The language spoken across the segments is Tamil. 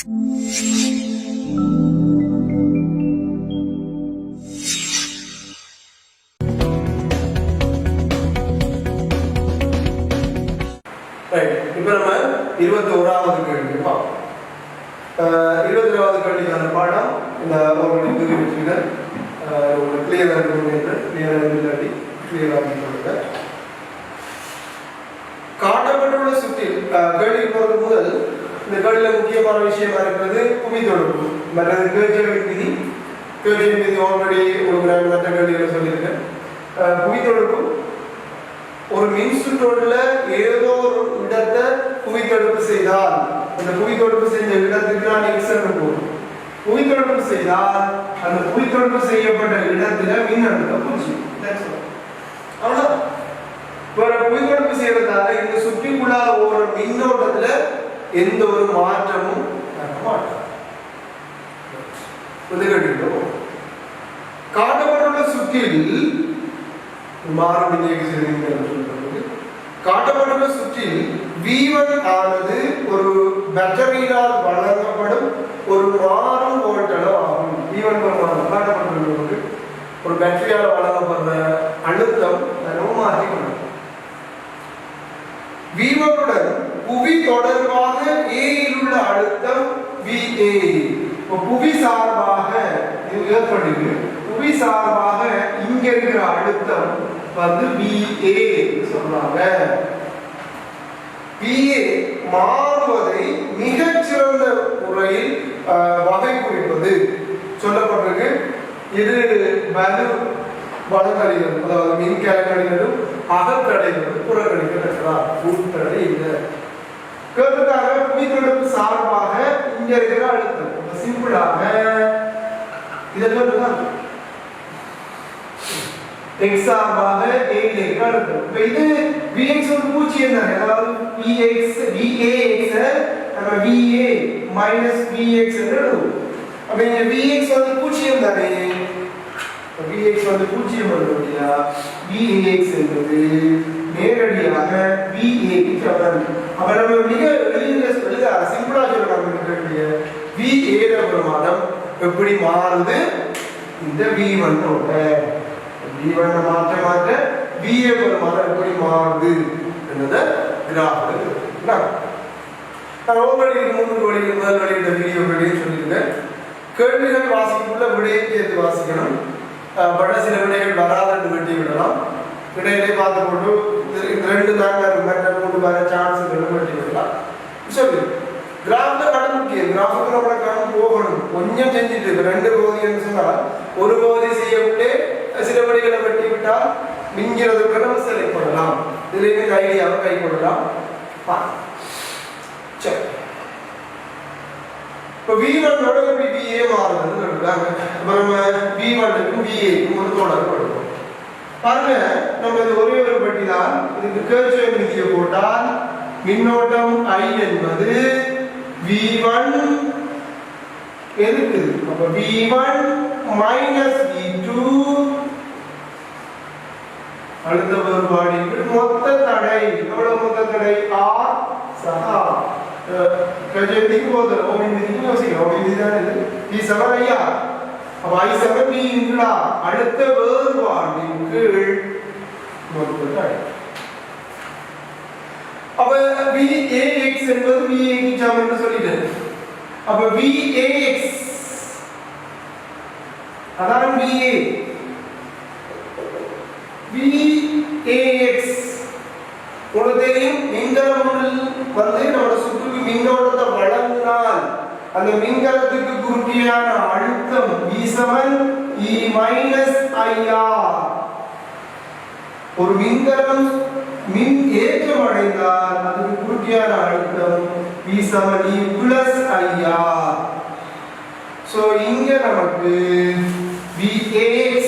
இப்போ நம்ம 21வது கேள்வி பார்ப்போம். 21வது கேள்விக்கான பாடம் இந்த உங்களுக்கு வச்சுருக்கேன். உங்களுக்கு கிளியராக இருக்கணும் என்று கிளியராக இல்லாட்டி கிளியராக சொல்லுங்க. காட்டப்பட்டுள்ள சுற்றில் கேள்வி போகிறது முதல் இந்த கேள்வியில் முக்கியமான விஷயமா இருக்கிறது புவி தொடர்பு மற்றது கேள்வியின் விதி. கேள்வியின் விதி ஆல்ரெடி ஒரு மற்ற கேள்விகளை சொல்லியிருக்கேன். புவி தொடர்பு ஒரு மின்சுற்றோடுல ஏதோ ஒரு இடத்தை புவித்தொடர்பு செய்தால் அந்த புவித்தொடர்பு செஞ்ச இடத்துக்கு நான் எக்ஸ் போகும். புவித்தொடர்பு செய்தால் அந்த புவித்தொடர்பு செய்யப்பட்ட இடத்துல மின்னழுத்தம் பூஜ்ஜியம். அவ்வளவுதான். வேற புவித்தொடர்பு செய்யறதால இந்த சுற்றிக்குள்ள ஒரு மின்னோட்டத்துல எந்த ஒரு மாற்றமும் மாட்டாது. காட்டப்பட்டுள்ள சுற்றில் காட்டப்பட்டுள்ள சுற்றில் V1 ஆனது ஒரு பேட்டரியால் வழங்கப்படும் ஒரு மாறும் வோல்டேஜ் ஆகும். V1 காட்டப்பட்டுள்ளது ஒரு பேட்டரியால் வழங்கப்படுற அழுத்தம் மாற்றிக்கொள்ளும். V1 உடன் புவி தொடர்பாக A இல் உள்ள அழுத்தம் VA. புவி சார்பாக ஏற்படுது. புவி சார்பாக இங்க இருக்கிற அழுத்தம் வந்து VA சொல்றாங்க. VA மாறுவதை மிகச்சிறந்த முறையில் வகை குறிப்பது சொல்லப்பட்டிருக்கு. இது வலதடைகள் அதாவது மின்கலங்களிலும் அகத்தடைகளும் புறக்கணிக்கிறார். உள்தடை இல்லை. கேட்கிறாங்க புவித்தொடர்பு சார்பாக இங்க இருக்கிற அழுத்தம் சிம்பிளாக இதெல்லாம் x சார்பாக a இருக்கிற அழுத்தம். இப்போ இது vx ஒரு பூஜ்ஜியம் தானே, அதாவது vx நம்ம va மைனஸ் vx என்று எழுதுவோம். அப்ப இங்க vx வந்து பூஜ்ஜியம் தானே, vx வந்து பூஜ்ஜியம் வருவதில்லையா, vx என்பது நேரடியாக va க்கு சமம். அப்ப நம்ம மிக எளிதில் சிம்பிளா சொல்லலாம். va பிரமாணம் எப்படி மாறுது, இந்த v1 ஓட v1 மாற்ற மாற்ற va பிரமாணம் எப்படி மாறுது என்னத கிராஃப் நான் ஆல்ரெடி 3 வழியில் முதல் வழியில் இந்த வீடியோக்களில் சொல்லியிருக்கேன். கேள்விகள் வாசிக்குள்ள விடையை சேர்த்து வாசிக்கணும். பட சில விடைகள் வராது வெட்டி விடலாம். இடையிலே பார்த்து போட்டு இந்த 2 3 வர சான்ஸ் வெட்டி விடலாம். சொல்லு கிராஃப்ல கடன் முக்கியம். கிராஃபுக்கு நம்ம கடன் போகணும். கொஞ்சம் செஞ்சுட்டு 2 பகுதின்னு சொன்னால் ஒரு பகுதி செய்யவிட்டு சில வழிகளை வெட்டி விட்டால் மிங்கிறதுக்கு நம்ம செலக்ட் பண்ணலாம். இதுல இருந்து ஐடியாவை கை கொள்ளலாம். சரி, இப்போ V1 ஓட எப்படி VA மாறுதுன்னு சொல்றாங்க. அப்ப நம்ம V1க்கும் VAக்கும் ஒரு தொடர் போடுவோம். பாருங்க, நம்ம இது ஒரே ஒரு பட்டி தான். இதுக்கு கர்ச்சோஃப் விதியை போட்டால் மின்னோட்டம் I என்பது V1 எதுக்கு, அப்ப V1 மைனஸ் V2 அழுத்த வேறுபாடு மொத்த தடை. எவ்வளவு மொத்த தடை? R சஹா கஜெட்டிக்கு போது ஓமிதிக்கு யோசிக்கிறோம். ஓமிதி தான் இது. V7 ஐயா, அப்ப I7 V இன்குலா அழுத்த வேறுபாடின் கீழ் மொத்த தடை. அப்ப VAX என்பது VA க்கு சமம் என்று சொல்லிட்டேன். அப்ப VAX அதான் VA. VAX உடனேயும் மின்கலமுள் வந்து நம்ம சுற்றுக்கு மின்னோட்டத்தை வழங்கினால் அந்த மின்கலத்துக்கு குறுக்கியான அழுத்தம் V7 E மைனஸ் IR. ஒரு மின்கலம் மின் ஏற்றம் அடைந்தால் அதுக்கு குறுக்கியான அழுத்தம் V7 E plus IR. So இங்க நமக்கு VAX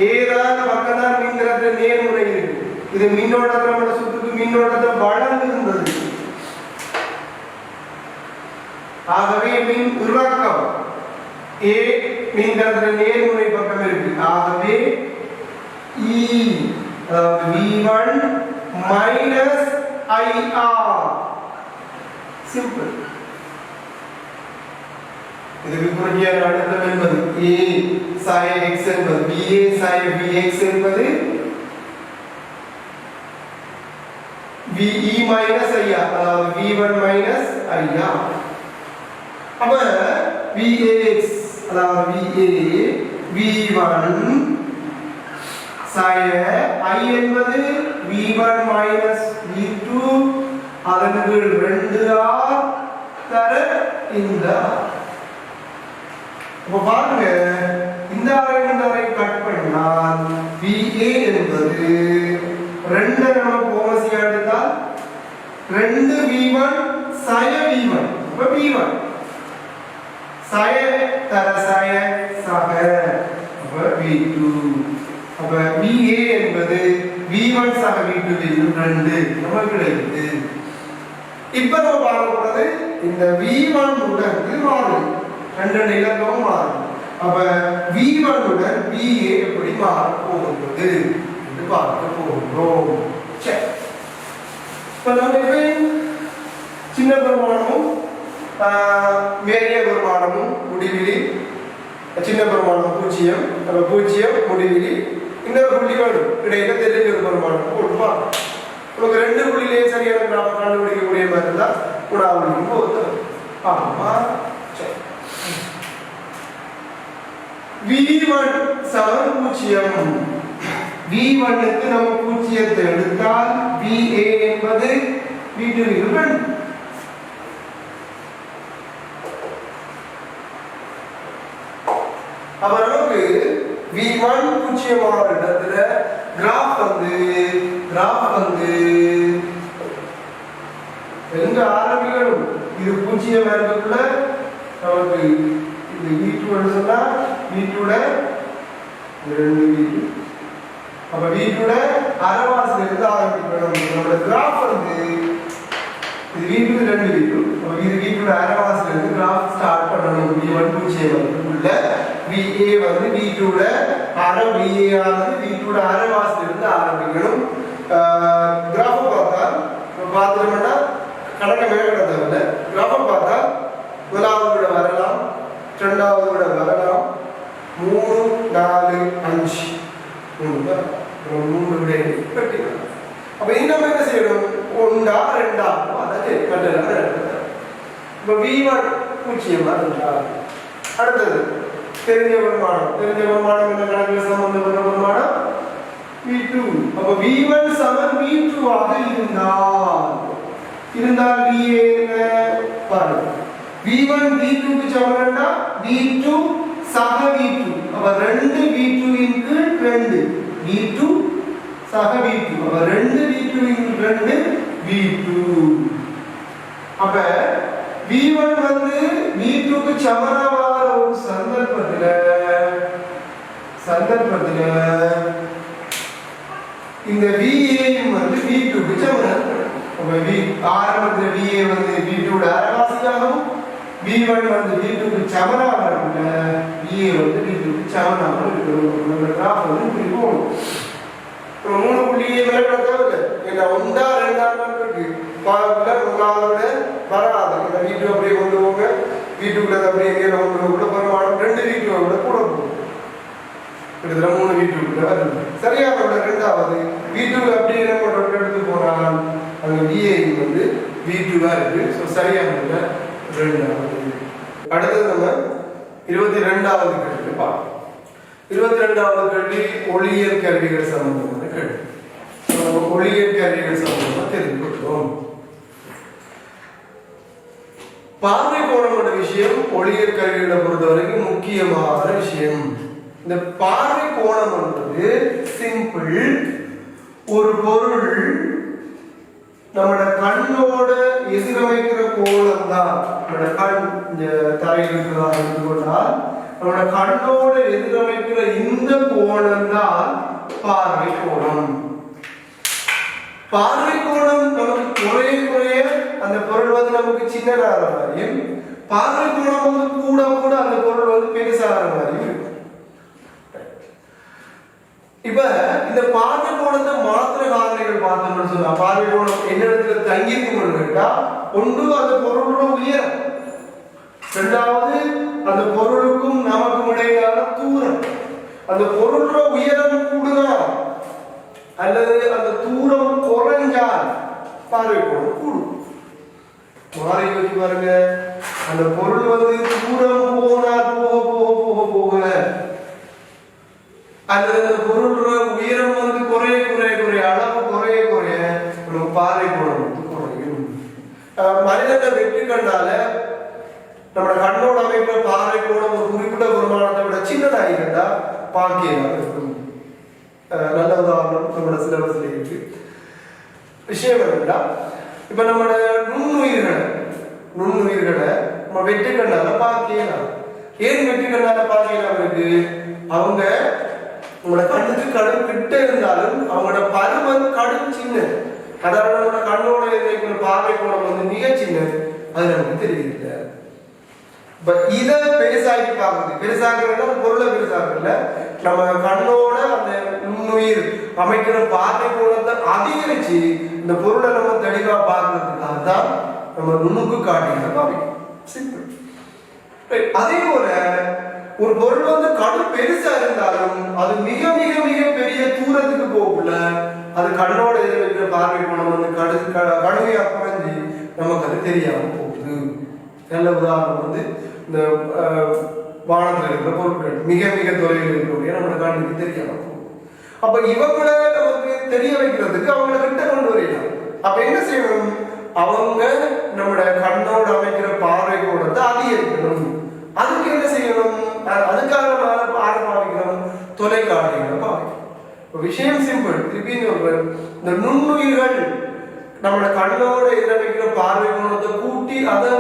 ஏதான் பக்கத்தான் மின்கலத்தை நேர்முறை இருக்கு. இது மின்னோட்டத்தை நம்ம சுற்றுக்கு மின்னோட்டத்தை வழங்குகின்றது. ஆகவே மின் இறக்கம் A மின்கலத்தின் நேர்முறை பக்கம் இருக்கு. ஆகவே E V1 minus IR simple. இதுக்கு குறியான அழுத்தம் என்பது a sin x என்பது va sin vx என்பது ve minus i அதாவது v1 minus i. அப்ப vax அதாவது va v1 sin i என்பது v1 minus v2 அதன் கீழ் 2r தர இந்த. அப்ப பாருங்க இந்த அரை கட் பண்ணால் VA என்பது 2 நம்ம கோமசியா எடுத்தால் 2v1 sin v1 அப்ப v1 sin தர sin சக அப்ப v2 அப்ப VA என்பது v1 சக v2 இல் 2 நமக்கு கிடைக்குது. இப்ப நம்ம பார்க்க போறது இந்த v1 உடன் இது மாறும், ரெண்டு இலக்கம் மாறும். அப்ப v1 உடன் va எப்படி மாற போகுது என்று பார்க்க போகிறோம். சரி, இப்ப நம்ம சின்ன பெருமானமும் மேரிய பெருமானமும் முடிவிலி, சின்ன பெருமானம் 0 அப்ப 0 முடிவிலி, இன்னொரு புள்ளி வேணும் இடையில தெரிஞ்ச ஒரு பெருமானம் போட்டுப்பா. உங்களுக்கு 2 புள்ளியிலே சரியான கிராஃப் கண்டுபிடிக்கக்கூடிய மாதிரி இருந்தா உடாவளிக்கும் போது ஆமா. சரி, v1 சமம் 0. v1 க்கு நம்ம 0 எடுத்தால் va என்பது v2 க்கு 2. அப்ப நமக்கு v1 0 இடத்துல கிராஃப் வந்து எங்க ஆரம்பிக்கணும், இது 0 இருக்கக்குள்ள நமக்கு இது v2 எடுத்தா v2 ல 2 v2 அப்ப v2 ல அரைவாசில இருந்து ஆரம்பிக்கணும். நம்மளோட கிராஃப் வந்து இது v2 2 v2 அப்ப இது v2 ல அரைவாசில இருந்து கிராஃப் ஸ்டார்ட் பண்ணணும். v1 0 உள்ள va வந்து v2 ல அரை va ஆனது v2 ல அரைவாசில இருந்து ஆரம்பிக்கணும். கிராஃப் பார்த்தோம்னா கணக்க மேற்கொள்ள கிராஃப் பார்த்தா முதலாவது விட வரலாம், இரண்டாவது விட வரலாம், 3 4 5 3 விட கட்டிக்கலாம். அப்ப இன்னும் என்ன செய்யணும், 1 2 அதாவது கட்டலாம். இப்ப v1 0 அடுத்தது தெரிஞ்ச பெருமானம் என்ன கணக்கில் சம்பந்தப்பட்ட பெருமானம் v2. அப்ப v1 சமம் v2 ஆக இருந்தால் va என்ன பாருங்க, v1 v2 க்கு சமம்னா v2 சக v2 அப்ப 2 v2 இன் கீழ் 2 v2 சக v2 அப்ப 2 v2 இன் கீழ் 2 v2. அப்ப v1 வந்து v2 க்கு சமமான ஒரு சந்தர்ப்பத்தில இந்த va வந்து v2 க்கு சமம். அப்ப ஆரம்பத்துல va வந்து v2 ஓட அரைவாசியாகவும் v1 வந்து v2 க்கு சமமாக இருக்குல்ல, va வந்து v2 க்கு சமமாக இருக்கும். நம்ம கிராஃப் வந்து இப்படி போகும். இப்போ 3 புள்ளியை விளக்கத்தவங்க என்ன 1 2 இருக்கு பாருங்க, முதலாவதோட வராது. இந்த v2 அப்படியே கொண்டு போங்க, v2 ல அப்படியே கீழே கொண்டு போக பெருமானம் 2 v2 ஓட கூட போகும். கிட்டத்தட்ட 3 v2 ல வருது. சரியாக இரண்டாவது v2 அப்படியே நம்ம எடுத்து போனால் அங்க va வந்து v2 தான் இருக்கு. சோ சரியாக இரண்டாவது. அடுத்து நம்ம 22வது கேள்வி பார்ப்போம். 22வது கேள்வி ஒளியியல் கருவிகள் சம்பந்தமான கேள்வி. ஒளியியல் கருவிகள் சம்பந்தமா தெரிஞ்சுக்கிறோம். பார்வை கோணமான விஷயம் ஒளியியல் கருவிகளை பொறுத்தவரைக்கும் முக்கியமான விஷயம். இந்த பார்வை கோணம் என்பது சிம்பிள், ஒரு பொருள் நம்மளோட கண்ணோட எதிரமைக்கிற கோணம் தான். நம்மளோட கண் தரையில் இருக்கிறதா எடுத்துக்கொண்டால் நம்மளோட கண்ணோட எதிரமைக்கிற இந்த கோணம் தான் பார்வை கோணம். பார்வை கோணம் நமக்கு குறைய அந்த பொருள் வந்து நமக்கு சின்னதான மாதிரியும், பார்வை கோணம் வந்து கூட அந்த பொருள் வந்து பெருசான மாதிரியும் இருக்கும். இப்ப இந்த பார்வை கோணத்தை மாத்திர காரணிகள் பார்த்தோம்னு சொன்னா பார்வை கோணம் என்ன இடத்துல தங்கியிருக்கும் கேட்டா ஒன்று அந்த பொருளோட உயரம், இரண்டாவது அந்த பொருளுக்கும் நமக்கும் இடையிலான தூரம். அந்த பொருளோட உயரம் கூடுதா அல்லது அந்த தூரம் குறைஞ்சால் பார்வை கோணம் கூடும். மாறி யோசி பாருங்க, அந்த பொருள் தூரம் போனால் போக போக போக போக அல்லது அந்த பொருளோட உயரம் குறைய குறைய குறைய அளவு குறைய குறைய நமக்கு பார்வை கோணம் குறையும். மனிதனை வெற்றி கண்டால நம்ம கண்ணோட அமைக்கிற பார்வை கோணம் ஒரு குறிப்பிட்ட வருமானத்தை விட சின்னதாக இருந்தா பார்க்கலாம் இருக்கும். நல்ல உதாரணம் நம்மளோட சிலபஸ்ல இருக்கு. விஷயம் என்னன்னா, இப்ப நம்மளோட நுண்ணுயிர்களை நம்ம வெற்றி கண்ணால பார்க்கலாம். ஏன் வெற்றி கண்ணால பார்க்கலாம் இருக்கு? அவங்க உங்களோட கண்ணுக்கு கடும் கிட்ட இருந்தாலும் அவங்களோட பருவம் கடும் சின்ன, அதாவது நம்மளோட கண்ணோட இருக்கிற பார்வை கோணம் மிக சின்ன, அது நமக்கு தெரியல. இத பெருசாக்கி பார்க்குது, பெருசாக்குறதுல பொருளை பெருசாக்குறதுல நம்ம கண்ணோட அந்த நுண்ணுயிர் அமைக்கிற பார்வை கோணத்தை அதிகரிச்சு இந்த பொருளை நம்ம தெளிவா பார்க்கறதுக்காக தான் நம்ம நுணுக்கு காட்டிகளை பார்க்கணும். சிம்பிள். அதே போல ஒரு பொருள் கடும் பெருசா இருந்தாலும் அது மிக மிக மிக பெரிய தூரத்துக்கு போகல, அது கண்ணோட இருக்கிற பார்வை கோணம் கடுமையா குறைஞ்சி நமக்கு அது தெரியாம போகுது. நல்ல உதாரணம் இந்த வானத்தில் இருக்கிற பொருட்கள் மிக மிக தொலைவில் இருக்கிறவங்க நம்மளோட கண்ணுக்கு தெரியாம போகும். அப்ப இவங்களை நமக்கு தெரிய வைக்கிறதுக்கு அவங்களை கிட்ட கொண்டு வரலாம். அப்ப என்ன செய்யணும்? அவங்க நம்மளோட கண்ணோட அமைக்கிற பார்வை கோணத்தை அதிகரிக்கணும். அதுக்கு என்ன செய்யணும்? அதுக்காக பாவிக்கணும் தொலைக்காட்சிகளை பாவிக்கணும். விஷயம் சிம்பிள். திருப்பி இந்த நுண்ணுயிர்கள் நம்மளோட கண்ணோட எதிரமைக்கிற பார்வை கோணத்தை கூட்டி அதை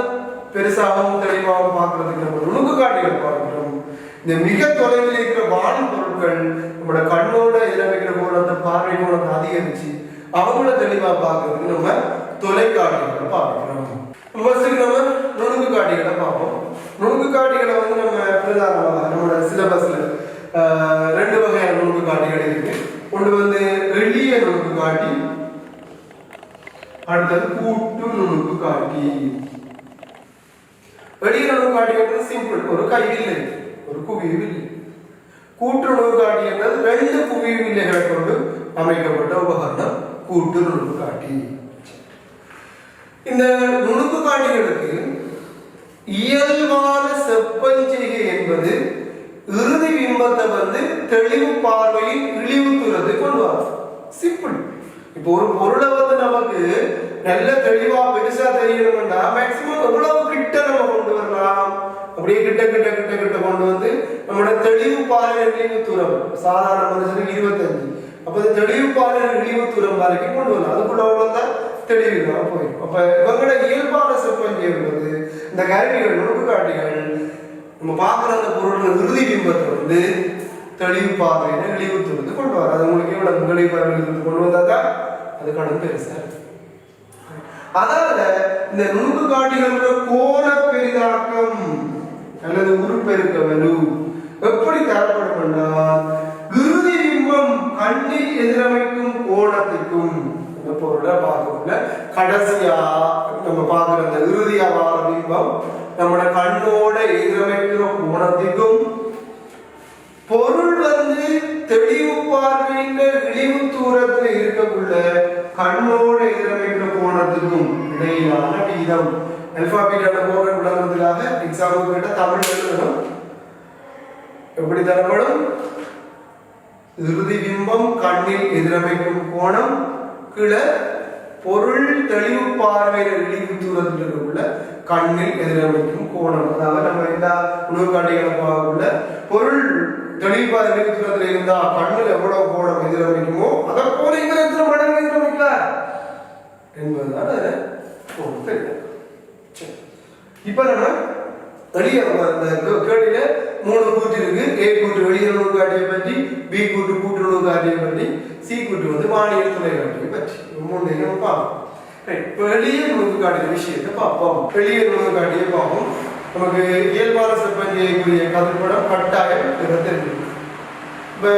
பெருசாகவும் தெளிவாகவும் பார்க்கறதுக்கு நம்ம நுணுக்கு காட்டிகள் பார்க்கிறோம். இந்த மிக தொலைவில் இருக்கிற வாழும் பொருட்கள் நம்மளோட கண்ணோட எதிரமைக்கிற கோணத்தை பார்வை கோணத்தை அதிகரிச்சு அவங்கள தெளிவா பார்க்கறதுக்கு நம்ம தொலைக்காட்சிகளை பார்க்கிறோம். நம்ம நுணுக்கு காட்டிகளை பார்ப்போம். நுணுக்கு காட்டிகளை நம்ம பிரதானமாக நம்மளோட சிலபஸ்ல 2 வகையான நுணுக்கு காட்டிகள் இருக்கு. ஒன்று எளிய நுணுக்கு காட்டி, அடுத்தது கூட்டு நுணுக்கு காட்டி. எளிய நுணுக்கு காட்டி சிம்பிள், ஒரு கைவில்லை, ஒரு குவிவில்லை. கூட்டு நுணுக்கு காட்டி என்பது 2 குவிவில்லைகளை கொண்டு அமைக்கப்பட்ட உபகரணம் கூட்டு நுணுக்கு காட்டி. இந்த நுணுக்கு காட்டிகளுக்கு இயல்பான செப்பஞ்செய்கை என்பது இறுதி பிம்பத்தை தெளிவு பார்வையில் இழிவுத்துறது கொண்டு வரும். சிம்பிள். இப்போ ஒரு பொருளை நமக்கு நல்ல தெளிவா பெருசா தெரியணும்னா மேக்சிமம் எவ்வளவு கிட்ட நம்ம கொண்டு வரலாம்? அப்படியே கிட்ட கிட்ட கிட்ட கிட்ட கொண்டு நம்மளோட தெளிவு பார்வை இழிவு தூரம் சாதாரண மனுஷனுக்கு 25, அப்ப தெளிவு பார்வை இழிவு தூரம் வரைக்கும் கொண்டு வரலாம். அதுக்குள்ள அவ்வளவுதான் தெளிவுனா போயிடும். அப்ப இவங்களோட இயல்பான செப்பஞ்சை என்பது இந்த கருவிகள் நுணுக்கு காட்டிகள் நம்ம பார்க்குற அந்த பொருள் இறுதி பிம்பத்தை தெளிவு பார்வையில இழிவு தூரத்து கொண்டு வர. அது உங்களுக்கு எவ்வளவு தெளிவு பார்வை கொண்டு வந்தாதான் அது கடன் பெருசா. அதனால இந்த நுணுக்கு காட்டிகளோட கோண பெரிதாக்கம் அல்லது உருப்பெருக்க வலு எப்படி தரப்படும் என்றால் இறுதி பிம்பம் கண்ணில் எதிரமைக்கும் கோணத்துக்கும் இந்த பொருளை பார்க்கல கடைசியா நம்ம பார்க்கிற அந்த இறுதியா வார பிம்பம் நம்மளோட கண்ணோட எதிரமைக்கிற கோணத்துக்கும் பொருள் தெளிவு பார்வையின் இழிவு தூரத்தில் இருக்கக்குள்ள கண்ணோட எதிரமைக்கிற கோணத்துக்கும் இடையிலான வீதம். அல்பாபெட்டான கோணம் விளங்குறதுக்காக எக்ஸாம்பிள் கிட்ட தமிழ் எழுதணும். எப்படி தரப்படும்? இறுதி பிம்பம் கண்ணில் எதிரமைக்கும் கோணம் கீழே பொருள் தெளிவு பார்வையில் இழிவு தூரத்தில் உள்ள கண்ணில் எதிரமைக்கும் கோணம். அதாவது நம்ம எல்லா உணவு காட்டிகளை பார்க்கல பொருள் தெளிவு பார்வை தூரத்தில் இருந்தா கண்ணில் எவ்வளவு கோணம் எதிரமைக்குமோ அதை போல இங்க எத்தனை மடங்கு எதிரமைக்கல என்பதுதான் தெரியும். இப்ப நம்ம வெளியே கேள்வியில 3 கூட்டு இருக்கு. ஏ கூட்டு வெளியே நுணுக்கு காட்டியை பற்றி, பி கூட்டு கூட்டு நுணுக்கு காட்டியை பற்றி, சி கூட்டு வானியல் துணை காட்டியை பற்றி 3 நம்ம பார்ப்போம். வெளியே நுணுக்கு காட்டிய விஷயத்தை பார்ப்போம். வெளியே நுணுக்கு காட்டியை பார்ப்போம். நமக்கு இயல்பான செப்பஞ்சைக்குரிய கதிர்படம் கட்டாயம் தெரியும். இப்போ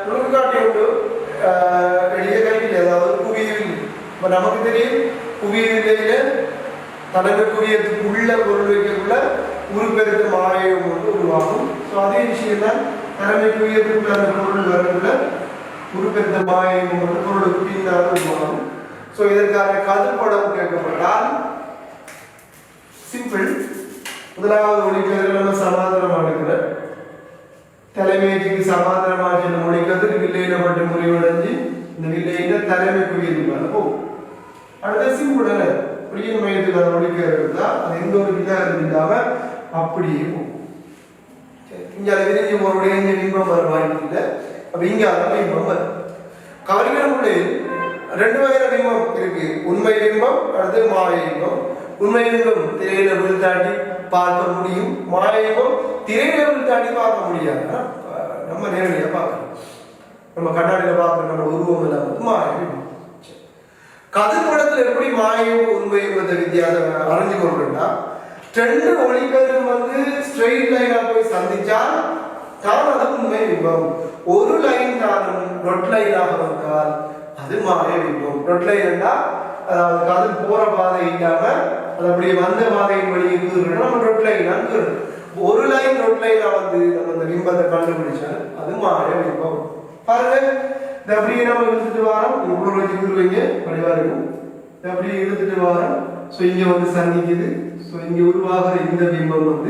உங்களுக்கு காட்டி உண்டு எளிய கையில் ஏதாவது குவியல். இப்போ நமக்கு தெரியும் குவியலில் தலைமை குவியத்துக்குள்ள பொருள் வைக்கக்குள்ள உருப்பெருக்க மாயம் ஒன்று உருவாகும். ஸோ அதே விஷயம் தான் தலைமை குவியத்துக்குள்ள அந்த பொருள் வரக்குள்ள உருப்பெருத்த மாயம் ஒன்று பொருளுக்கு பின்னால் உருவாகும். ஸோ இதற்கான கதிர்படம் கேட்கப்பட்டால் சிம்பிள். முதலாவது ஒளிக்கதிர் நம்ம சமாதானமாக இருக்கிற தலைமைக்கு சமாதானமாக செல்லும் ஒளிக்கதிர் வில்லையில மட்டும் முறிவடைஞ்சு இந்த வில்லையில தலைமை குவியது போகும். அடுத்த சிம்பிள் புளியின் மையத்துக்கு அதை ஒளிக்கதிர் இருந்தால் அது எந்த ஒரு விதாரம் இல்லாம அப்படியே போகும். இங்க அதை விரிஞ்சு போருடைய பிம்பம் வர வாய்ப்பு இல்லை. அப்ப இங்க அதான் பிம்பம் வரும். கவனிக்கணுடைய 2 வகையான பிம்பம் இருக்கு. உண்மை பிம்பம் அடுத்து மாய பிம்பம். உண்மை பிம்பம் திரையில விழுத்தாட்டி பார்க்க முடியும். மாய பிம்பம் திரையில விழுத்தாட்டி பார்க்க முடியாது. நம்ம நேரடியாக பார்க்கணும். நம்ம கண்ணாடியில பார்க்கணும். நம்ம உருவம் இல்லாமல் மாய பிம்பம். கதிர்படத்தில் எப்படி மாயம் உண்மை வித்தியாசம் அறிஞ்சு கொள்றா 2 ஒளிக்கதிரும் ஸ்ட்ரெயிட் லைனா போய் சந்திச்சால் தான் அது உண்மை பிம்பம். ஒரு லைன் தானும் டொட் லைனாக வந்தால் அது மாய பிம்பம். டொட் லைன் அதாவது கதிர் போற பாதை இல்லாம அது அப்படியே வந்த பாதையின் வழியை கீறுறோம். நம்ம டொட் லைனா கீறுறோம். ஒரு லைன் டொட் லைனா நம்ம அந்த பிம்பத்தை கண்டுபிடிச்சால் அது மாய பிம்பம். பாருங்க இந்த அப்படியே நம்ம இழுத்துட்டு வரோம். இவ்வளவு வச்சு கீறுவீங்க வடிவா இருக்கும். அப்படியே இழுத்துட்டு வரோம். ஸோ இங்க சந்திக்குது. ஸோ இங்க உருவாகிற இந்த பிம்பம்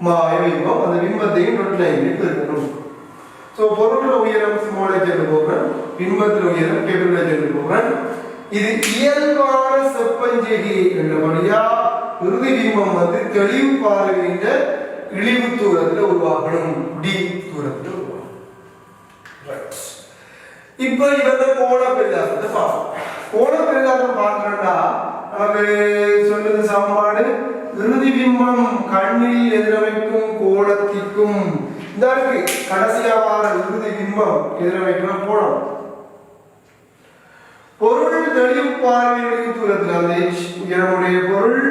மாய பிம்பம். அந்த பிம்பத்தையும் டொட் லைனுக்கு இருக்கணும். ஸோ பொருள் உயரம் ஸ்மாலை சென்று போகிறேன். பிம்பத்தில் உயரம் கேபிள சென்று போகிறேன். இது இயல்பான செப்பஞ்செகி என்றபடியா இறுதி பிம்பம் தெளிவு பார்வையின்ற இழிவு தூரத்தில் உருவாகணும். டி தூரத்தில் உருவாகணும். இப்ப இவங்க கோண பெரிதாக்கத்தை பார்ப்போம். கோண பெரிதாக்கம் பார்க்கறா நமக்கு சொல்லுது சமன்பாடு இறுதி பிம்பம் கண்ணில் எதிரமைக்கும் கோணத்திற்கும் இந்த கடைசியா வார இறுதி பிம்பம் எதிரமைக்கிற கோணம் பொருள் தெளிவு பார்வையின் தூரத்தில் அந்த உயரமுடைய பொருள்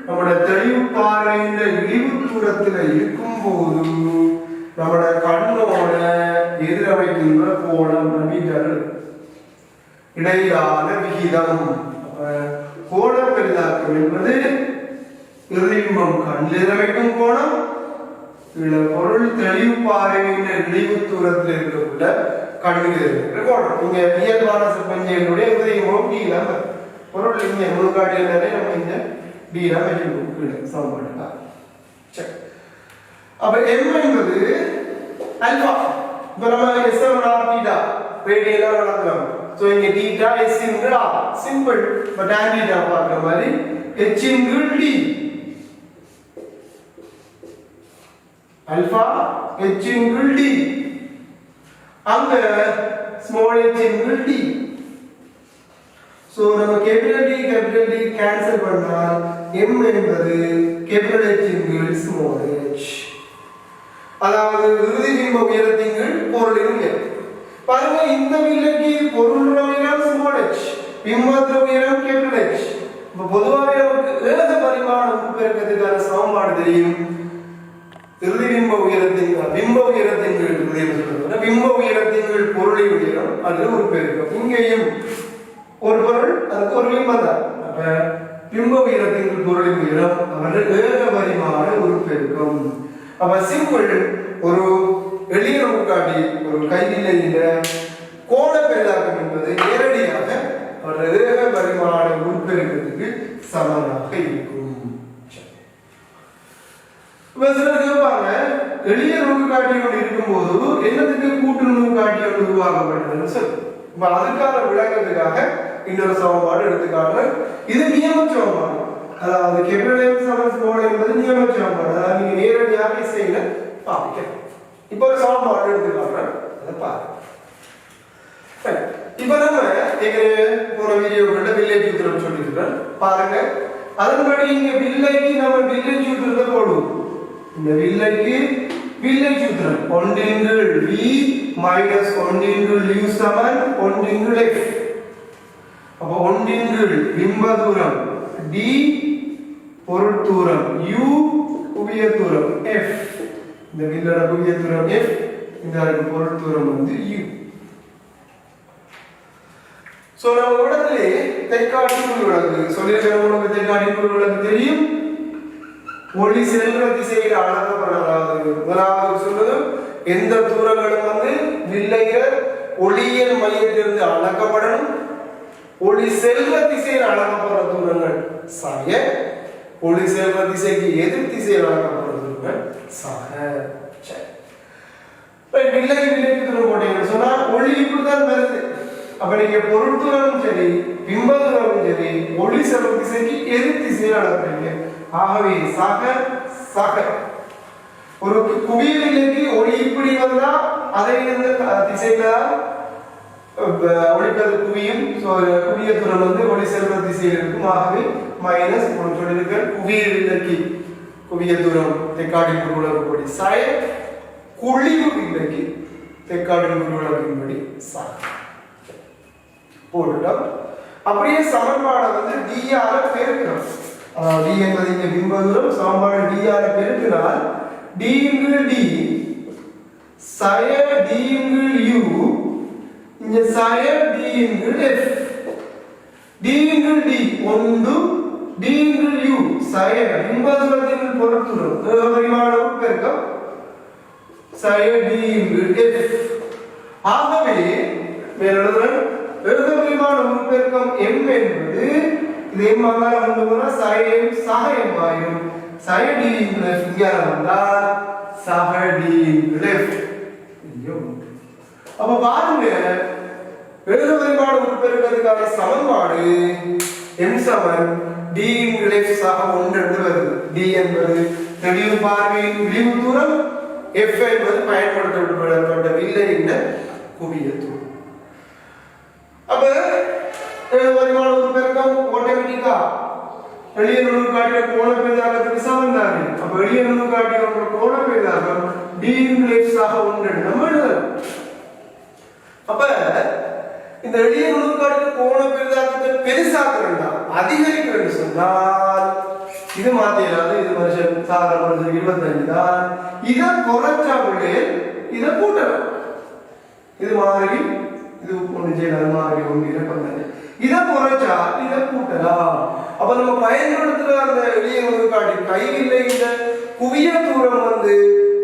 நம்முடைய தெளிவு பார்வையின் இழிவு தூரத்தில் இருக்கும் போது நம்முடைய கண்ணோட எதிரமைக்கின்ற கோணம் மீட்டர் இடையிலான விகிதம். கோண பெரிதாக்கம் என்பது இறுதிபிம்பம் கண்ணில் எதிரமைக்கும் கோணம் பொருள் தெளிவு பார்வையின் இழிவு தூரத்தில் இருக்கக்கூடிய கண்ணுக்கு இருக்கிற கோணம். இங்க இயல்பான செப்பஞ்சையினுடைய இறுதிபிம்பம் டீலாம் பொருள் இங்க முழுக்காட்டியிலே நம்ம இந்த டீலாம் வச்சுக்கணும் சமன்பாடு. சரி அப்ப m என்பது ஆல்பா. இப்ப நம்ம s தீட்டா ரேடியலா வளர்க்கலாம். சோ இங்க theta s into r simple. இப்ப tan தீட்டா பார்க்குற மாதிரி h into d alpha h into d அங்க small h into d. So நம்ம கேபிட்டல் D கேன்சல் பண்ணால் m என்பது capital H into small h. அதாவது இறுதி பிம்ப உயரத்தின் கீழ் பொருளின் உயரம். பாருங்க இந்த வில்லைக்கு பொருள் உயரம் ஸ்மால் h, பிம்பத்தின் உயரம் கேபிட்டல் H. இப்ப பொதுவாக நமக்கு ஏக பரிமாண உட்பெருக்கத்துக்கான சமன்பாடு தெரியும். இறுதி பிம்ப உயரத்தின் பிம்ப உயரத்தின் கீழ் பிம்ப உயரத்தின் கீழ் பொருளின் உயரம் அது உட்பெருக்கம். இங்கேயும் ஒரு பொருள் அதுக்கு ஒரு பிம்பம் தான். அப்ப பிம்ப உயரத்தின் கீழ் பொருளின் உயரம் அவர்கள் ஏக பரிமாண உட்பெருக்கம். அப்ப சிம்பிள் ஒரு எளிய நோக்காட்டி ஒரு கைநிலையில கோண பெரிதாக்கம் என்பது நேரடியாக ஒரு ஏக பரிமாண உட்பெருக்கத்துக்கு சமனாக இருக்கும். சிலர் கேட்பாங்க எளிய நோக்காட்டியோடு இருக்கும்போது என்னத்துக்கு கூட்டு நோக்காட்டியோடு உருவாக்கப்பட்டதுன்னு சொல்லு. இப்ப அதுக்கான விளக்கத்துக்காக இன்னொரு சமன்பாடு எடுத்துக்காட்டு. இது நியம சமன்பாடு. அதாவது கேபிட்டல் சமன்பாடு என்பது நியம சமன்பாடு. அதாவது நீங்க நேரடியாக இசையில பாதிக்கலாம். இப்போ ஒரு சமன்பாடு எடுத்துக்காட்டுறேன், அதை பாருங்க. இப்ப நம்ம போன வீடியோக்கள வில்லேஜ் சூத்திரம் சொல்லியிருக்கேன் பாருங்க. அதன்படி இங்க வில்லைக்கு நம்ம வில்லேஜ் சூத்திரத்தை போடுவோம். இந்த வில்லைக்கு வில்லேஜ் சூத்திரம் 1 v minus 1 u சமன் 1 f. அப்ப 1 பிம்ப தூரம் d பொருள் தூரம் u குவிய தூரம் f. இந்த வில்லோட குவிய தூரம் f இந்த பொருள் தூரம் வந்து u. சோ நம்ம இடத்திலே தெற்காடி விளக்கு சொல்லியிருக்கிற உங்களுக்கு தெற்காடி விளக்கு தெரியும். ஒளி செல்ற திசையில் அளக்கப்படாது. முதலாவது சொன்னது எந்த தூரங்களும் வந்து வில்லையர் ஒளியியல் மையத்திலிருந்து அளக்கப்படணும். ஒளி செல்ற திசையில் அளக்கப்படுற தூரங்கள் சாய, ஒளி செல்ற திசைக்கு எதிர் திசையில் அளக்கப்படுற தூரங்கள் சாக. வில்லைக்கு தூரம் போட்டீங்கன்னு சொன்னா ஒளி இப்படிதான் வருது. அப்ப நீங்க பொருள் தூரமும் சரி பிம்ப தூரமும் சரி ஒளி செல்ற திசைக்கு எதிர் திசையில் அளக்குறீங்க. ஆகவே சக சக ஒரு குவியலிലേക്ക് ஒளி இப்படி வந்தா அதை இந்த திசையில ஒளிப்பது குவியும். குவிய தூரம் வந்து ஒளி செல்ற திசையில் இருக்கும். ஆகவே மைனஸ் சொல்லியிருக்க குவியலிലേക്ക് குவிய தூரம் தெற்காடி உலகப்படி சாய, குழிவு விலைக்கு தெற்காடி உலகின்படி சாய போட்டுட்டோம். அப்படியே சமன்பாடை வந்து டிஆர பெருக்கிறோம். டி என்பது இங்க பிம்ப தூரம், சமன்பாடு டிஆர பெருக்கினால் d into d sin d into u இங்க sin d into f d into d 1 d into u sin பிம்பதூரத்தின் பொறுத்துடன் பரிமாணம் பெருக்கம் sin d into f. ஆகவே மேலெழுதுறேன் பரிமாணம் பெருக்கம் m என்பது இதே மாதிரி வந்து போனா sin சகாயம் ஆயிரும். sin d into f இங்க வந்தால் சக d into f. அப்ப பாருங்க எழுத பரிமாணம் பெருக்கிறதுக்கான சமன்பாடு m சமன் d into f சக 1 என்று வருது. d என்பது தெளிவு பார்வையின் விளிம்பு தூரம், f என்பது பயன்படுத்தப்பட்ட வில்லையின் குவிய தூரம். அப்ப எழுத பரிமாணம் பெருக்கம் ஆட்டோமேட்டிக்கா எளிய நுணுக்காட்டிய கோண பெரிதாக்கத்துக்கு சமம் தானே. அப்ப எளிய நுணுக்காட்டிய கோண பெரிதாக்கம் d into f ஆக 1 நம்ம எழுதலாம். அப்ப இந்த எளிய நுணுக்காட்டிய கோண பெரிதாக்கத்தை பெருசாக்குறா அதிகரிக்கிறேன்னு சொன்னால் இது மாத்திராது. இது வருஷம் சாதாரண வருஷம் 25 தான். இதை குறைச்சா உள்ளே இதை கூட்டலாம். இது மாதிரி இது ஒன்று செய்யலாம். மாதிரி ஒன்று இறப்பம் இதை குறைச்சா இதை கூட்டலாம். அப்ப நம்ம பயன்படுத்துற அந்த எளிய நுணுக்காட்டி கையில் இந்த குவிய தூரம் வந்து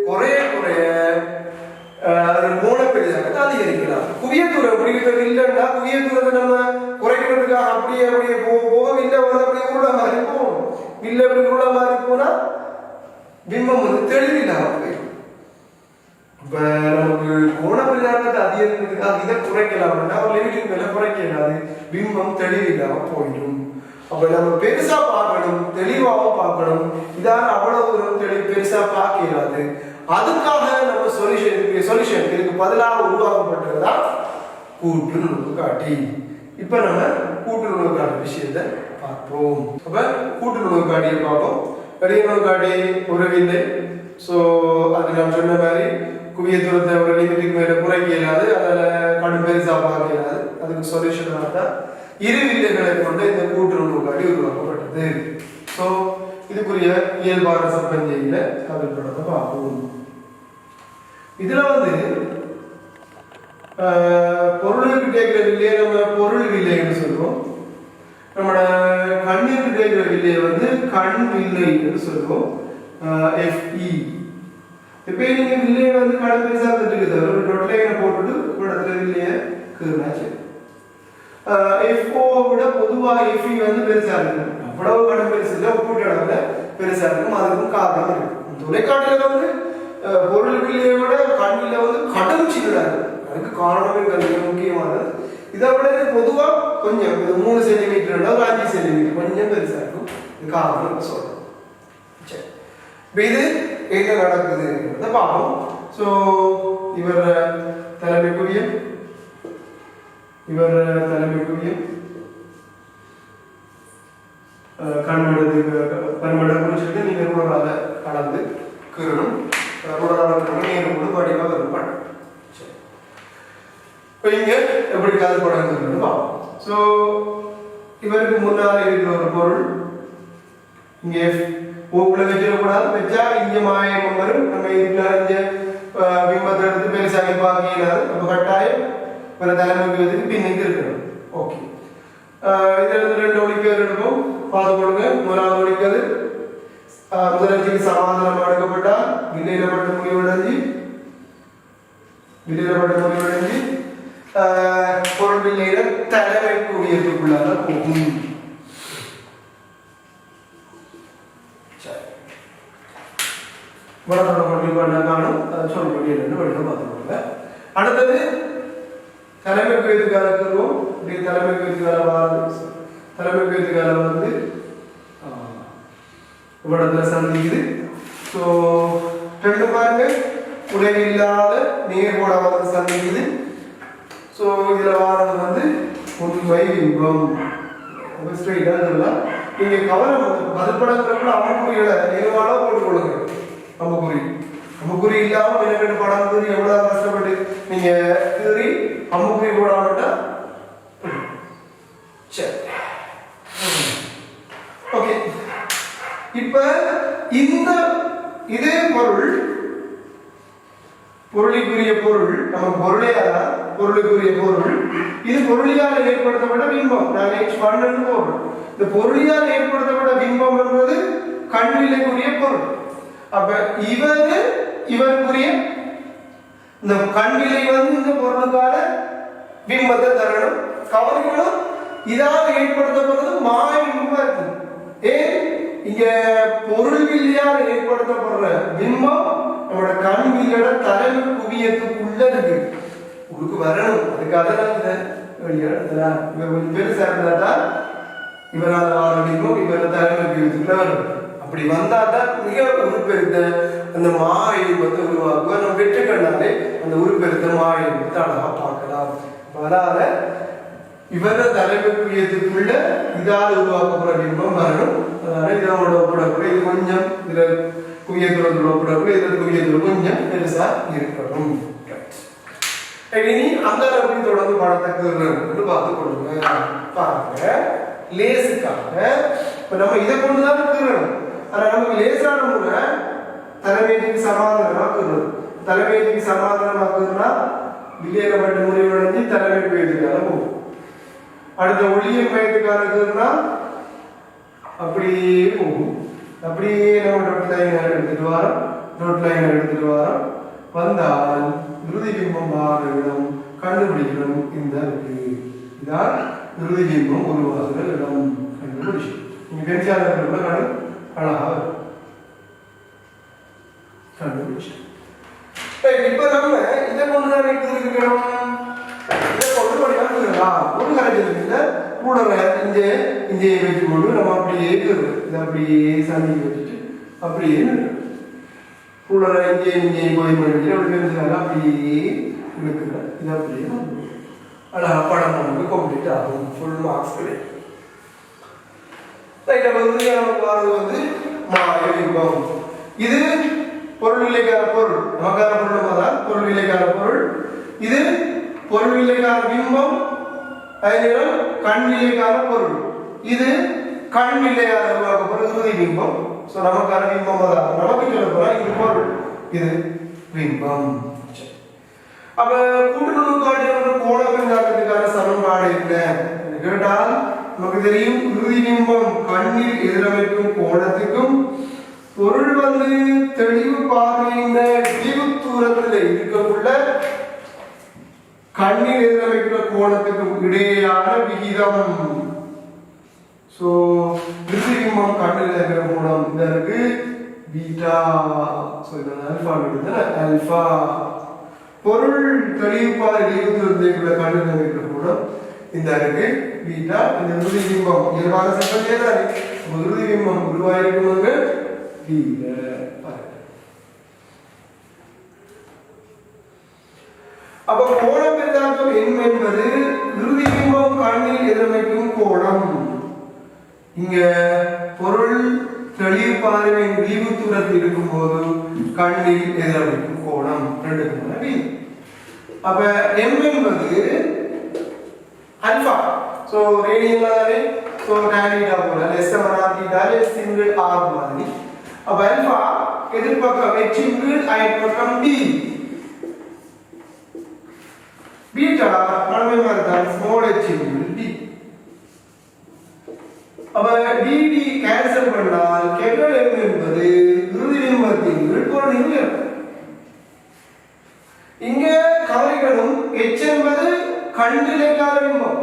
குறைய குறைய கோண பெரிதாக்கத்தை அதிகரிக்கலாம். குவிய தூரம் பிடிக்கிறது இல்லைன்னா குவிய தூரத்தை நம்ம குறைக்கிறதுக்காக அப்படியே அப்படியே போக வில்லை வந்து அப்படியே உருள மாதிரி போகும். வில்லை அப்படி உருள மாதிரி போனா பிம்பம் வந்து தெளிவில்லாம போயிடும். இப்ப நமக்கு கோண பெரிதாக்கத்தை அதிகரிக்கிறதுக்காக இதை குறைக்கலாம்னா ஒரு லிமிட்டிங் மேல குறைக்கலாது, பிம்பம் தெளிவில்லாம போயிடும். அப்ப நம்ம பெருசா பார்க்கணும், தெளிவாகவும் பார்க்கணும். இதான் அவ்வளவு தூரம் பெருசா பார்க்கலாது. அதுக்காக நம்ம சொல்யூஷன் இதுக்கு பதிலாக உருவாக்கப்பட்டதுதான் கூட்டு நுணுக்காட்டி. இப்ப நம்ம கூட்டு நுணுக்காட்டி விஷயத்தை பார்ப்போம். அப்ப கூட்டு நுணுக்காட்டியை பார்ப்போம். எளிய நுணுக்காட்டி ஒரு வில்லை. சோ அது நான் சொன்ன மாதிரி குவிய தூரத்தை ஒரு லிமிட்டுக்கு மேல குறைக்க இயலாது, அதில் கடும் பெருசா பார்க்க இயலாது. அதுக்கு சொல்யூஷன் தான் இரு வில்லைகளை கொண்டு இந்த கூட்டு நுணுக்காட்டி உருவாக்கப்பட்டது. சோ இதுக்குரிய இயல்பான சம்பந்தியில அதில் தொடர்ந்து பார்ப்போம். இதுல வந்து பொருளுக்கு கேட்கிற வில்லையை நம்ம பொருள் வில்லைன்னு சொல்லுவோம். நம்மளோட கண்ணிற்கு கேட்கிற வில்லையை வந்து கண் வில்லை என்று சொல்லுவோம். FE இப்ப நீங்க வில்லையை வந்து கடன் பெருசா தட்டுக்குது ஒரு டொட்லைனை போட்டுட்டு ஒரு இடத்துல வில்லையை கீழ்னாச்சு. FO விட பொதுவா FE வந்து பெருசா இருக்கும். அவ்வளவு கடன் பெருசு இல்லை, ஒப்பீட்டு அளவுல பெருசா இருக்கும். அதுக்கும் காரணம் இருக்கு. தொலைக்காட்டில வந்து பொருள் வில்லையை விட கண் வில்லை வந்து கடன் சின்னதா இருக்கு. அதுக்கு காரணமே மிக முக்கியமானது. இதை விட பொதுவா கொஞ்சம் 3 சென்டிமீட்டர் 5 சென்டிமீட்டர் கொஞ்சம் பெருசா இருக்கும். இது காரணம் சொல்றோம். சரி, இது என்ன நடக்குது பார்ப்போம். ஸோ இவர் தலைமைக்குரிய கண்மடது பன்மடம் குறிச்சிட்டு நீங்க ரூடரால கலந்து கீறணும். ரூடரால நீங்க கூட படிவா வருமான். இப்போ இங்க எப்படி கலந்து போடுறது பார்ப்போம். ஸோ இவருக்கு முன்னால இருக்கிற ஒரு பொருள் இங்கே ஓக்குள்ள வச்சிடக்கூடாது. வச்சா இங்க மாயம் வரும். நம்ம இதுல பிம்பத்தை எடுத்து பெருசாகி பார்க்கிறாரு. அப்போ கட்டாயம் பிற தலைமுறைக்கு பின்னுக்கு இருக்கணும். ஓகே, இதுல இருந்து 2 ஒலிக்கல் எடுப்போம். பார்த்து கொடுங்க. முதலாவது ஒலிக்கல் முதலட்சிக்கு சமாதானம் எடுக்கப்பட்டால் விலையிடப்பட்ட முடிவடைஞ்சு பொருள் விலையில தலைமைக்குரியதுக்குள்ளாக போகும். அடுத்தது தலைமைக்கு எதிர்கால தலைமைக்கு எதிர்காலம் வந்து இவ்விடத்துல சந்திக்குது. ஸோ 2 பாருங்க உடையில்லாத நேர்கோட வந்து சந்திக்குது. ஸோ இதில் வாரது வந்து உண்மை பிம்பம். ஸ்ட்ரெயிட்டாக சொல்லலாம். நீங்கள் கவனம் மதிப்படங்கிறப்ப அம்புக்குறிகளை நேர்வாக போட்டுக்கொள்ளுங்க. அம்புக்குறி இல்லாமல் விலகட்டு படம் கூறி எவ்வளோ கஷ்டப்பட்டு நீங்கள் கீறி அம்புக்குறி போடாமட்டா சரி. ஓகே, இப்ப இந்த இதே பொருளுக்குரிய பொருள் நம்ம பொருளுக்குரிய பொருள் இது பொருளியால் ஏற்படுத்தப்பட்ட பிம்பம். நான் H1 போடுறோம். இந்த பொருளியால் ஏற்படுத்தப்பட்ட பிம்பம் என்பது கண்விலைக்குரிய பொருள். அப்ப இவருக்குரிய இந்த கண்விலை வந்து இந்த பொருளுக்கான பிம்பத்தை தரணும். கவனிக்கணும், இதால் ஏற்படுத்தப்படுறது மாய பிம்பமா இருக்கு. ஏன் இங்க பொருள்வில்லையால் ஏற்படுத்தப்படுற பிம்பம் நம்மளோட கண்விலோட தலைமை குவியத்துக்குள்ள இருக்கு. உங்களுக்கு வரணும். அதுக்காக இவர் பெருசா இருந்தாதான் இவரால் வார பிம்பம் இவர தலைமை குவியத்துக்குள்ள வரும். அப்படி வந்தாதான் மிக உருப்பெருத்த அந்த மாயத்தை உருவாக்குவா. நம்ம வெற்றுக்கண்ணாலே அந்த உருப்பெருத்த மாயத்தை அழகா பார்க்கலாம். அதனால இவர தலைமைக்குரியத்துக்குள்ள இதால் உருவாக்கப்படுற பிம்பம் வரணும். அதனால இதோட ஒப்பிடக்கூடிய இது கொஞ்சம் இதுல குவியத்தோட ஒப்பிடக்கூடிய இதுல குவியத்தோட கொஞ்சம் பெருசா இருக்கணும். இனி அந்த அளவுக்கு தொடர்ந்து படத்துக்கு பார்த்து கொடுங்க. பாருங்க, லேசுக்காக இப்ப நம்ம இதை கொண்டுதான் கீறணும். ஆனா நமக்கு லேசான முறை தலைமைக்கு சமாதானமாக்குறது. தலைமைக்கு சமாதானமாக்குறதுனா விலையிடப்பட்ட முடிவடைஞ்சு தலைமைக்கு எழுதுக்காக போகும். அடுத்த ஒளியின் பயத்துக்காரன்னா அப்படியே போகும். அப்படியே நம்ம டொட் லைன் எடுத்துட்டு வரோம். வந்தால் இறுதி பிம்பம் மாறுற இடம் கண்டுபிடிக்கணும். இந்த இதான் இறுதி பிம்பம் உருவாகுற இடம் கண்டுபிடிச்சு. நீங்க பெருசாக அழகா கண்டுபிடிச்சு. இப்ப நம்ம இதை கொண்டுதான் இருக்கணும். ஒரு கரைச்சல் கூட இங்கே வச்சு கொண்டு நம்ம அப்படியே இதை அப்படியே சந்திக்க வச்சுட்டு அப்படியே கூட இங்கே போய் பண்ணிட்டு அப்படியே இழுக்குற இது அப்படியே அழகா படம் நமக்கு கம்ப்ளீட் ஆகும். ஃபுல் மார்க்ஸ் கிடைக்கும். வந்து மாய பிம்பம். இது பொருள் விலைக்கான பொருள். நமக்கான பொருள் தான் பொருள் விலைக்கான பொருள். இது பொருள் விலைக்கான பிம்பம். அதனிடம் கண் விலைக்கான பொருள். இது கண் விலையால் உருவாக்கப்படுற இறுதி பிம்பம். ஸோ நமக்கான பிம்பம் தான். நமக்கு சொல்ல போறா இது பொருள், இது பிம்பம். அப்ப கூட்டுநுணுக்காட்சி கோணப்பின்காட்டுக்கான சமன்பாடு என்ன கேட்டால் நமக்கு தெரியும். இறுதி பிம்பம் கண்ணில் எதிரமைக்கும் கோணத்துக்கும் பொருள் வந்து தெளிவு பார்வையின் தெளிவு தூரத்தில் இருக்கக்குள்ள கண்ணில் எதிரமைக்கிற கோணத்துக்கும் இடையேயான விகிதம். சோ பிம்பம் கண்ணில் இருக்கிற கோணம் இந்த இருக்கு பீட்டா. சோ இது ஆல்பா விடுதல ஆல்பா. பொருள் தெளிவு பார்வை தூரத்தில் கண்ணில் இருக்கிற கோணம் இந்த இருக்கு பீட்டா. இந்த இறுதி பிம்பம் இயல்பான சம்பந்தே தான். இறுதி பிம்பம் உருவாயிருக்குங்க பீட்டா. அப்ப கோணம் பெருதாக்கம் என்ன என்பது இறுதி பிம்பம் கண்ணில் எதிரமைக்கும் கோணம். இங்க பொருள் தெளிவு பார்வையின் விளிம்பு தூரத்தில் இருக்கும் போது கண்ணில் எதிரமைக்கும் கோணம் 2. அப்ப m என்பது ஆல்பா. சோ ரேடியன்ல தானே. சோ tan θ போல less than r θ less single r மாதிரி. அப்ப ஆல்பா எதிர்பக்கம் h இன்டு i பக்கம் d. பீட்டா பழமை மாதிரி தான் ஸ்மால் h டி. அப்ப dd கேன்சல் பண்ணால் கேபிட்டல் M என்பது இறுதி பிம்பத்தின் பொருள் இங்க இங்க கவனிக்கணும் h என்பது கண்ணிலைக்கான பிம்பம்,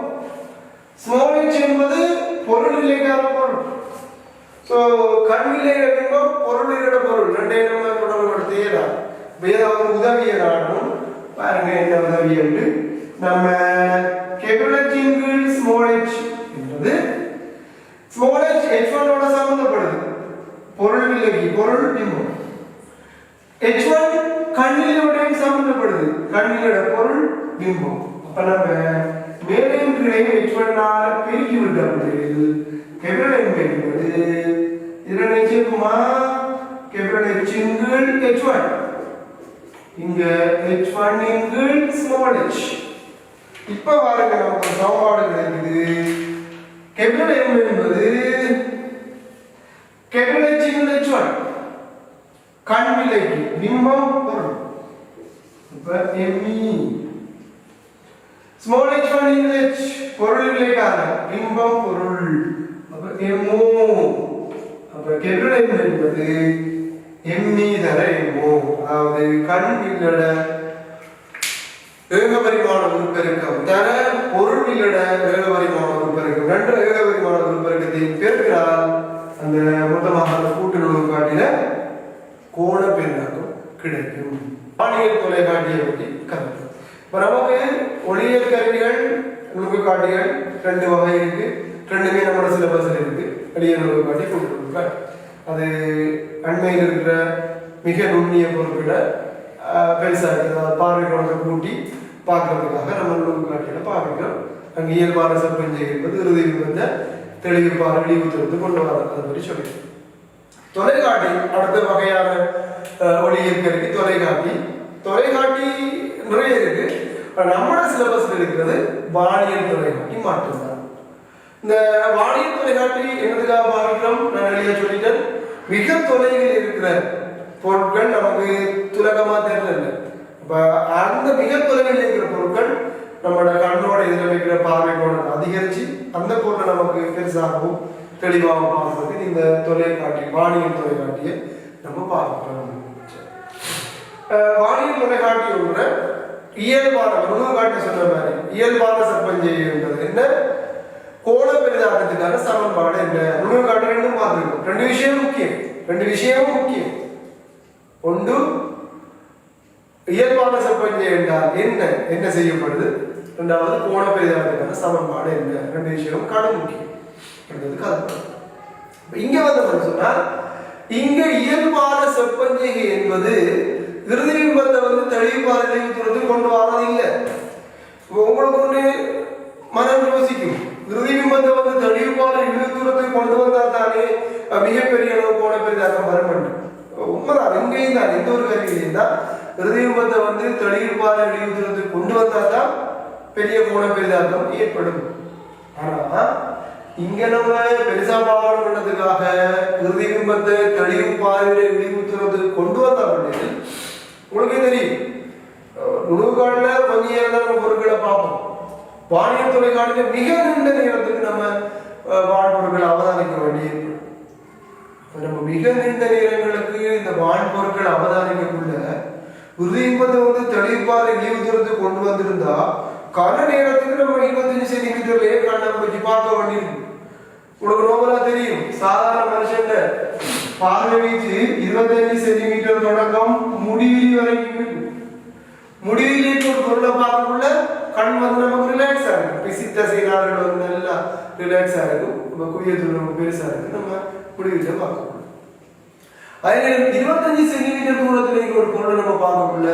ஸ்மால் h என்பது பொருளிலைக்கான பொருள். சோ கண்ணிலைக்கான பிம்பம் பொருளிலோட பொருள் ரெண்டையும் நம்ம தொடர்புபடுத்தியலாம். ஏதாவது உதவியை நாடும் பாருங்க என்ன உதவி என்று நம்ம கேபிட்டல் கீழ் ஸ்மால் h என்பது ஸ்மால் h h1 ஓட சம்பந்தப்படுது பொருள் விலகி பொருள் பிம்பம். h1 கண்ணிலோடையும் சம்பந்தப்படுது கண்ணிலோட பொருள் பிம்பம். அப்ப நம்ம மேலையும் கீழையும் h1 ஆல பெருக்கி விட்டபோது கேபிட்டல் M என்பது இதனை சேர்க்குமா கேபிட்டல் H கீழ் h1 இங்க h1 கீழ் ஸ்மால் h. இப்ப பாருங்க நமக்கு சமன்பாடு கிடைக்குது. கேபிட்டல் M என்பது கேபிட்டல் H கீழ் h1 கண் விலகி பிம்பம் பொருள். இப்ப ME ஸ்மால் h1 கீழ் h பொருள் விலகான பிம்பம் பொருள். அப்ப MO அப்ப கேபிட்டல் M என்பது ME தர MO அதாவது கண் விலட ஏகபரிமாண உருப்பெருக்கம் தர பொருள் விலட ஏகபரிமாண உருப்பெருக்கம் ரெண்டு ஏகபரிமாண உருப்பெருக்கத்தை பெருக்கினால் அந்த மொத்தமாக கூட்டுறவு காட்டில கோண பெருக்கம் கிடைக்கும். வானியல் தொலைக்காட்டியை பற்றி கருத்து. இப்ப நமக்கு ஒளியியல் கருவிகள் நுணுக்காட்டிகள் ரெண்டு வகை இருக்கு. ரெண்டுமே நம்மளோட சிலபஸ்ல இருக்கு. ஒளியியல் நுணுக்காட்டி கூட்டுறவு அது அண்மையில் இருக்கிற மிக நுண்ணிய பொருட்களை பெருசாக பார்வை குணத்தை கூட்டி பார்க்கறதுக்காக நம்ம நுணுக்காட்டியில பார்க்கிறோம். அங்கே இயல்பான செப்பஞ்சை என்பது இறுதி வந்த தெளிவு பார்வை இழிவுத்திருந்து கொண்டு வர அதை பற்றி சொல்லி தொலைக்காட்டி அடுத்த வகையான ஒளியியல் கருவி தொலைக்காட்டி. தொலைக்காட்டி நிறைய இருக்கு. நம்மளோட சிலபஸ்ல இருக்கிறது வானியல் தொலைக்காட்டி மட்டும்தான். இந்த வானியல் தொலைக்காட்டி என்னதுக்காக பார்க்கிறோம் நான் வெளியே சொல்லிட்டேன். மிக தொலைவில் இருக்கிற பொருட்கள் நமக்கு துலகமா தெரியல. அப்ப அந்த மிக தொலைவில் இருக்கிற பொருட்கள் நம்மளோட கண்ணோட எதிர வைக்கிற பார்வை கோணத்தை அதிகரிச்சு அந்த பொருளை நமக்கு பெருசாகவும் தெளிவாகவும் பார்க்கறதுக்கு இந்த தொலைக்காட்டி வானியல் தொலைக்காட்டியை நம்ம பார்க்கிறோம். வானியல் தொலைக்காட்டி ஒன்று இயல்பான நுணுக்காட்டி சொன்ன மாதிரி இயல்பான செப்பஞ்சை என்பது என்ன கோண பெரிதாக்கத்துக்கான சமன்பாடு என்ன நுணுக்காட்டி ரெண்டும் பார்த்துருக்கோம். ரெண்டு விஷயமும் முக்கியம். ஒன்று இயல்பான செப்பஞ்சை என்றால் என்ன செய்யப்படுது, இரண்டாவது கோண பெரிதாக்கத்துக்கான சமன்பாடு என்ன ரெண்டு விஷயம் கடும் முக்கியம். இங்க வந்து சொன்னால் இங்க இயல்பான செப்பஞ்சை என்பது இறுதி பிம்பத்தை வந்து தெளிவான தூரத்துக்கு கொண்டு வரது இல்லை. உங்களுக்கு ஒன்று மனம் யோசிக்கும் இறுதி பிம்பத்தை வந்து தெளிவான தூரத்துக்கு கொண்டு வந்தா தானே மிகப்பெரிய அளவு கோண பெரிதாக்கம் வர வேண்டும். உண்மைதான் எங்கேயும் தான் எந்த ஒரு கருவியிலையும் தான் இறுதி பிம்பத்தை வந்து தெளிவான தூரத்துக்கு கொண்டு வந்தா தான் பெரிய கோண பெரிதாக்கம் ஏற்படும். ஆனா இங்க நம்ம பெருசா பாவம் பண்ணதுக்காக இறுதி பிம்பத்தை தெளிவு பார்வையில விழிவுத்துறதுக்கு கொண்டு வந்தா பண்ணது உங்களுக்கே தெரியும். நுணுக்காட்டுல கொஞ்சம் நம்ம பொருட்களை பார்ப்போம். வானியல் தொலைக்காட்டில மிக நீண்ட நேரத்துக்கு நம்ம வான்பொருட்களை அவதானிக்க வேண்டியிருக்கும். நம்ம மிக நீண்ட நேரங்களுக்கு இந்த வான்பொருட்கள் அவதானிக்கக்குள்ள இறுதி பிம்பத்தை வந்து தெளிவான விழிவுத்துறதுக்கு கொண்டு வந்திருந்தா கன நேரத்துக்கு நம்ம 25 சென்டிமீட்டர்லயே கண்ணை வச்சு பார்க்க வேண்டியிருக்கு. உங்களுக்கு நோபலா தெரியும் சாதாரண மனுஷன் பார்வை வீச்சு 25 சென்டிமீட்டர் தொடக்கம் முடிவிலி வரைக்கும் இருக்கு. முடிவிலிக்கு ஒரு பொருளை பார்க்கக்குள்ள கண் வந்து நமக்கு ரிலாக்ஸா இருக்கும். பிசித்த செய்தார்கள் வந்து நல்லா ரிலாக்ஸா இருக்கும். நம்ம குவியத்துல நமக்கு பெருசா இருக்கு. நம்ம முடிவில பார்க்கணும். அதே 25 சென்டிமீட்டர் தூரத்துல ஒரு பொருளை நம்ம பார்க்கக்குள்ள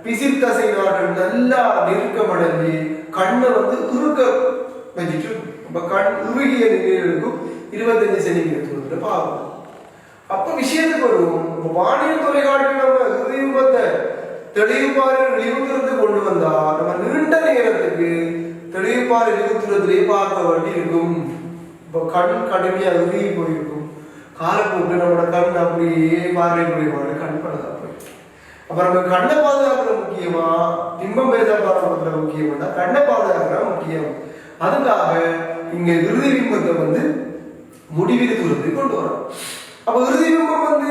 பிசித்த செய்தார்கள் நல்லா நெருக்கமடைஞ்சு கண்ணை வந்து இறுக்க வச்சுட்டு கண் இறுகிய நிலையிலும் 25 சென்டிமீட்டர் தூரத்துல பார்க்கணும். அப்ப விஷயத்துக்கு வருவோம். வானியல் தொலைக்காட்டி நம்ம இறுதி பிம்பத்தை தெளிவுபாறு விழிவுத்துறதுக்கு கொண்டு வந்தா நம்ம நீண்ட நேரத்துக்கு தெளிவுபாறு விழிவுத்துறதுலேயே பார்க்க வேண்டி இருக்கும். இப்போ கண் கடுமையா இறுகி போயிருக்கும். காலப்போக்கு நம்மளோட கண் அப்படியே பார்வை குறைபாடு கண் படுதா போயிருக்கும். அப்ப நம்ம கண்ணை பாதுகாக்கிறது முக்கியமா பிம்பம் பெரிதா பாதுகாக்கிறது முக்கியம்னா கண்ணை பாதுகாக்கிறது முக்கியம். அதுக்காக இங்க இறுதி பிம்பத்தை முடிவில் தூரத்தை கொண்டு வரோம். அப்ப இறுதி பிம்பம்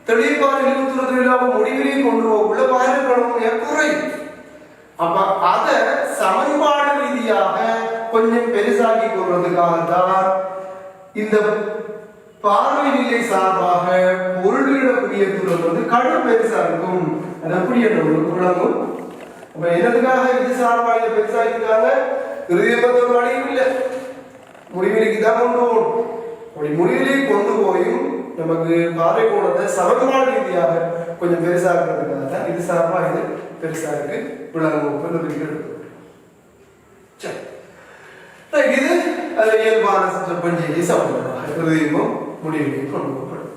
தெளிவான இழிவு தூரத்தில் இல்லாம முடிவிலே கொண்டு போகக்குள்ள பாதுகாக்கணும் குறையும். அப்ப அத சமன்பாடு ரீதியாக கொஞ்சம் பெருசாக்கி கொள்வதற்காகத்தான் இந்த பார்வை நிலை சார்பாக பொருளிடக்கூடிய தூரம் கடும் பெருசா இருக்கும். அது எப்படி விளங்கும். அப்ப என்னதுக்காக இது சார்பாக பெருசா இருக்காங்க இறுதியத்தோட வழியும் இல்லை முடிவிலைக்கு தான் கொண்டு போகணும். அப்படி முடிவிலே கொண்டு போயும் நமக்கு பார்வை கோணத்தை சமன்பாடு ரீதியாக கொஞ்சம் பெருசா இருக்கிறதுக்காக தான் இது சார்பாக இது பெருசா இருக்கு விளங்கும். இது அது இயல்பான பஞ்செய்தி சமன்பாடு இறுதியமும் முடிவிலே கொண்டு போகப்படும்.